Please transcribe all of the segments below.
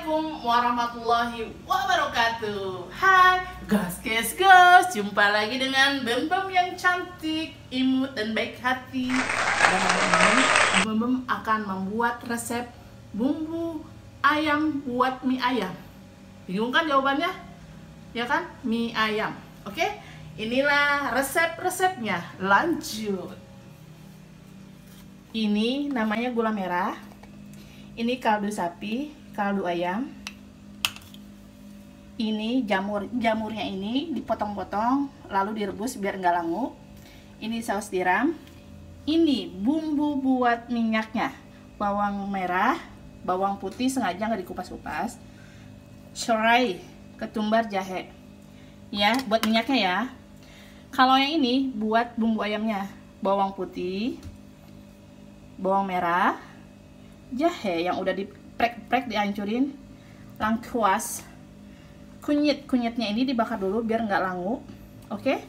Assalamualaikum warahmatullahi wabarakatuh. Hai guys, jumpa lagi dengan Bem yang cantik, imut dan baik hati. Dan Bem akan membuat resep bumbu ayam buat mie ayam. Bingung kan jawabannya? Ya kan? Mie ayam. Oke? Inilah resep-resepnya. Lanjut. Ini namanya gula merah. Ini kaldu sapi, kaldu ayam. Ini jamurnya ini dipotong-potong lalu direbus biar nggak langu. Ini saus tiram. Ini bumbu buat minyaknya. Bawang merah, bawang putih sengaja nggak dikupas-kupas. Serai, ketumbar, jahe. Ya, buat minyaknya ya. Kalau yang ini buat bumbu ayamnya. Bawang putih, bawang merah, jahe yang udah diprek-prek, dihancurin, lengkuas, kunyitnya ini dibakar dulu biar nggak langu. Oke?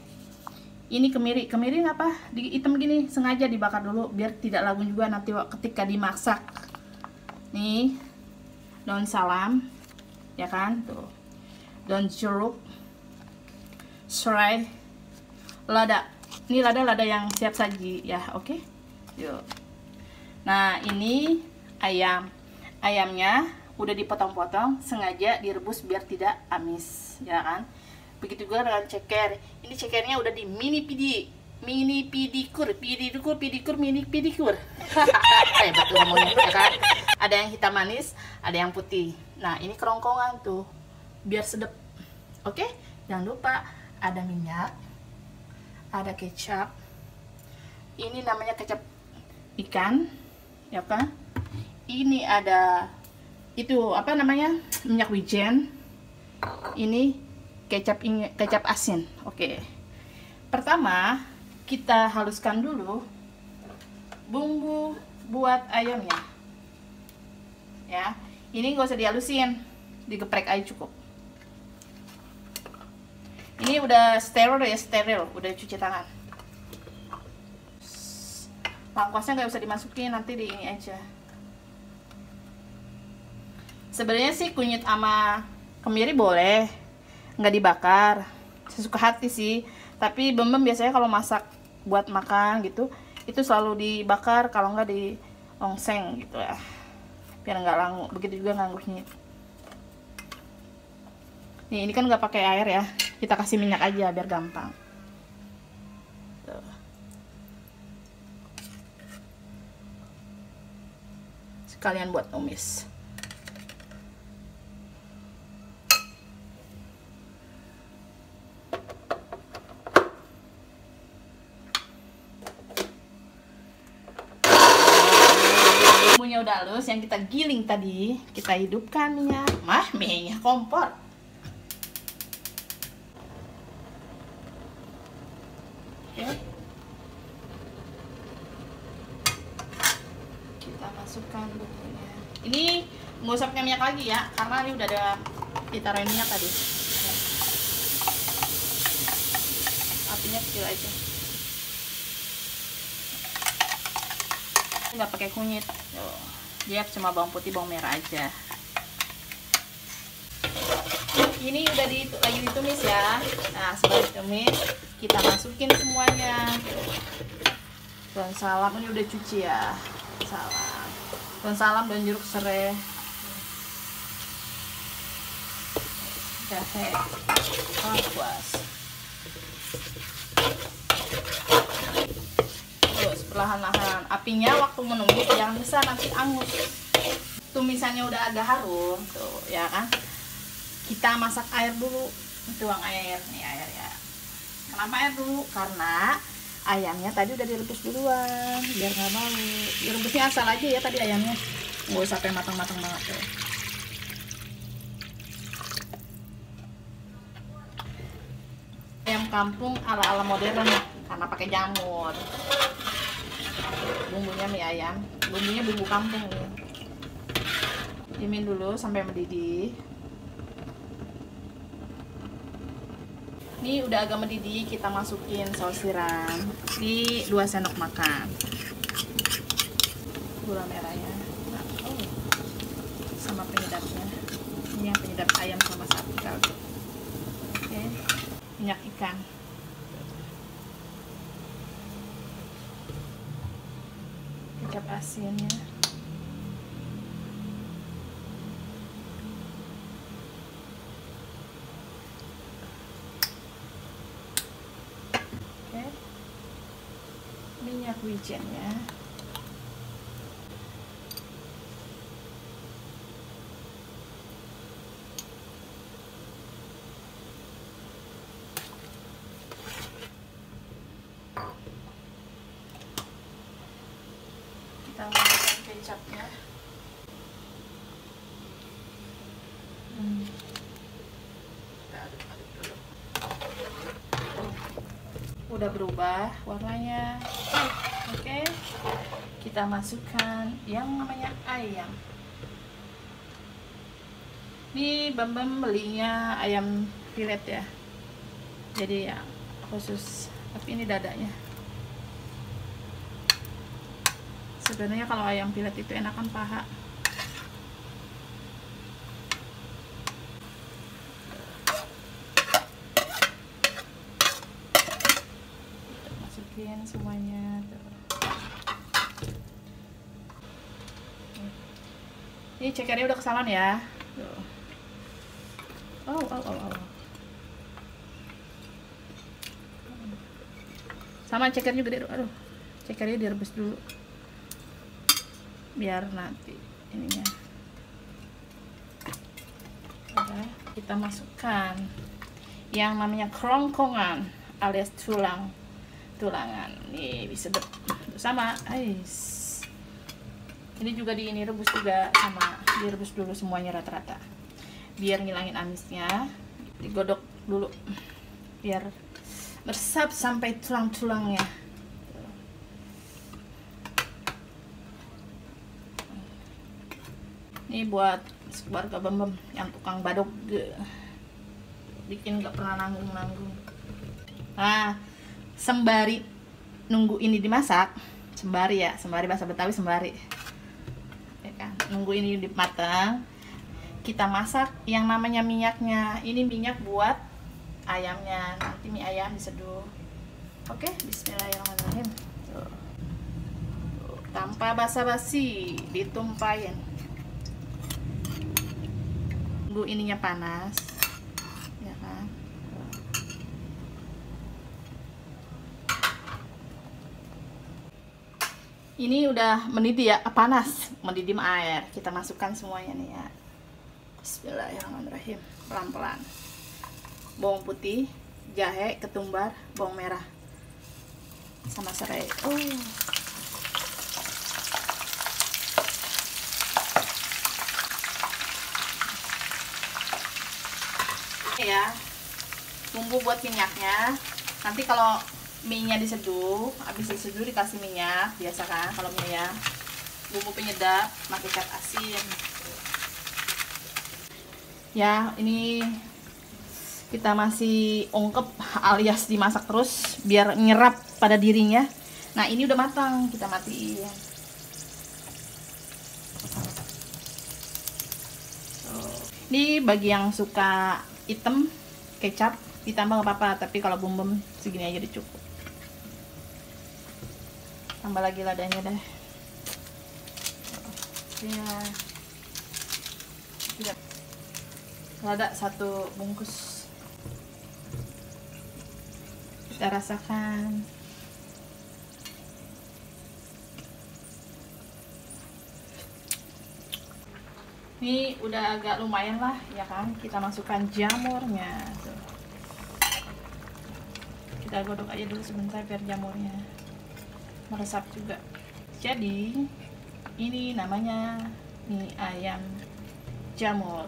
Ini kemiri apa? Hitam gini, sengaja dibakar dulu biar tidak langu juga nanti ketika dimasak. Nih, daun salam, ya kan? Tuh, daun jeruk, serai, lada. Ini lada yang siap saji, ya. Oke? Yuk. Nah, ini ayamnya udah dipotong-potong, sengaja direbus biar tidak amis, ya kan? Begitu juga dengan ceker. Ini cekernya udah di mini pidikur. Betul ngomongnya, ya kan? Ada yang hitam manis, ada yang putih. Nah, ini kerongkongan tuh, biar sedap. Oke? Jangan lupa ada minyak, ada kecap. Ini namanya kecap ikan, ya kan? Ini ada itu apa namanya, minyak wijen. Ini kecap asin. Oke. Pertama kita haluskan dulu bumbu buat ayamnya. Ya, ini nggak usah dihalusin, digeprek aja cukup. Ini udah steril, udah cuci tangan. Lengkuasnya nggak usah dimasukin, nanti di ini aja. Sebenarnya sih kunyit sama kemiri boleh, nggak dibakar, sesuka hati sih. Tapi Bem biasanya kalau masak buat makan gitu, itu selalu dibakar, kalau nggak di ongseng gitu ya, biar nggak langu. Begitu juga kunyit. Nih, ini kan nggak pakai air ya, kita kasih minyak aja biar gampang. Tuh. Sekalian buat tumis. Bumbunya udah halus, yang kita giling tadi kita hidupkan minyak. Minyak kompor. Oke. Kita masukkan bumbunya. Ini nggak usah pakai minyak lagi ya, karena ini udah ada ditaruhin minyak tadi. Apinya kecil aja. Nggak pakai kunyit. Dia cuma bawang putih, bawang merah aja. Ini udah lagi ditumis ya. Nah, setelah ditumis kita masukin semuanya. Daun salam ini udah cuci ya. Daun salam, daun jeruk serai, jahe, lengkuas. Terus perlahan-lahan apinya waktu menumis jangan besar, nanti angus. Tumisannya udah agak harum tuh, ya kan? Kita masak air dulu. Tuang air nih, air ya. Kenapa air dulu? Karena ayamnya tadi udah direbus duluan biar nggak bau. Direbusnya asal aja ya tadi ayamnya, nggak usah sampai matang-matang banget tuh. Ayam kampung ala-ala modern karena pakai jamur. Bumbunya mie ayam, bumbunya bumbu kampung nih. Diemin dulu sampai mendidih. Ini udah agak mendidih, kita masukin saus tiram di 2 sendok makan. Gula merahnya sama penyedapnya. Ini yang penyedap ayam sama sapi kaldu. Oke, minyak ikan. Kecap asinnya. Oke, minyak wijennya. Kita masukkan kecapnya. Kita aduk-aduk dulu. Udah berubah warnanya. Oke, kita masukkan yang namanya ayam. Ini Bambam belinya ayam filet ya, jadi ya khusus, tapi ini dadanya. Sebenarnya kalau ayam filet itu enakan paha. Kita masukin semuanya tuh. Ini cekernya udah kesalan ya. Tuh. Oh. Sama ceker juga deh. Aduh, cekernya direbus dulu biar nanti ininya. Udah, kita masukkan yang namanya kerongkongan alias tulangan. Nih disedot sama ais. Ini juga ini rebus juga sama, direbus dulu semuanya rata-rata biar ngilangin amisnya. Digodok dulu biar meresap sampai tulang-tulangnya. Ini buat keluarga Bambam yang tukang badok, bikin gak pernah nanggung. Nah, sembari nunggu ini dimasak, sembari bahasa Betawi sembari, ya kan? Nunggu ini matang, kita masak yang namanya minyaknya. Ini minyak buat ayamnya, nanti mie ayam diseduh. Oke, bismillahirrahmanirrahim. Tuh. Tanpa basa-basi ditumpahin. Tunggu ininya panas, ya kan? Ini udah mendidih ya, panas, mendidih air. Kita masukkan semuanya nih ya. Bismillahirrahmanirrahim. Pelan-pelan. Bawang putih, jahe, ketumbar, bawang merah, sama serai. Ya, bumbu buat minyaknya. Nanti kalau mie-nya diseduh, habis diseduh dikasih minyak, biasa kan kalau mie ya. Bumbu penyedap, pakai kecap asin. Ya, ini kita masih ungkep alias dimasak terus biar nyerap pada dirinya. Nah, ini udah matang, kita matiin. Ini bagi yang suka hitam kecap ditambah nggak apa-apa, tapi kalau Bambam segini aja udah cukup. Tambah lagi ladanya deh ya. Lada 1 bungkus. Kita rasakan. Ini udah agak lumayan lah ya kan. Kita masukkan jamurnya tuh. Kita godok aja dulu sebentar biar jamurnya meresap juga. Jadi ini namanya mie ayam jamur.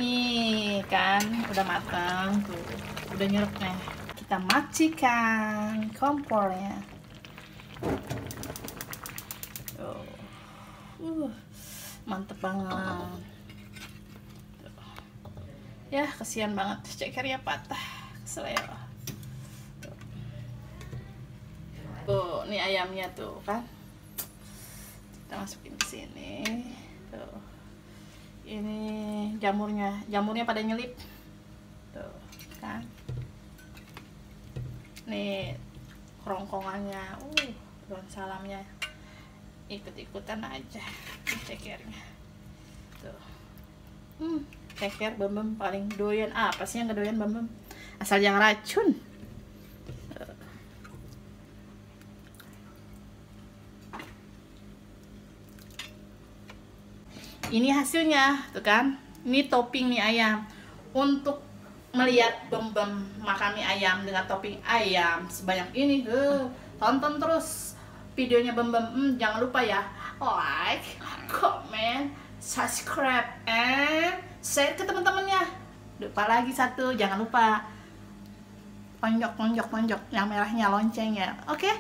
Nih kan udah matang tuh, udah nyerupnya. Kita matikan kompornya. Mantep banget. Ya kasihan banget cekernya patah, kesel ya. Tuh, nih ayamnya tuh kan. Kita masukin ke sini. Tuh. ini jamurnya pada nyelip tuh kan. Nih kerongkongannya, daun salamnya ikut-ikutan aja cekernya tuh. Ceker Bambem paling doyan. Apa sih yang gak doyan Bambem? Asal jangan racun. Ini hasilnya tuh kan. Ini topping mie ayam. Untuk melihat Bambem makan mie ayam dengan topping ayam sebanyak ini, tonton terus videonya Bambem. Jangan lupa ya, like, comment, subscribe, and share ke teman-temannya. Lupa lagi satu, jangan lupa ponjok yang merahnya loncengnya. Oke?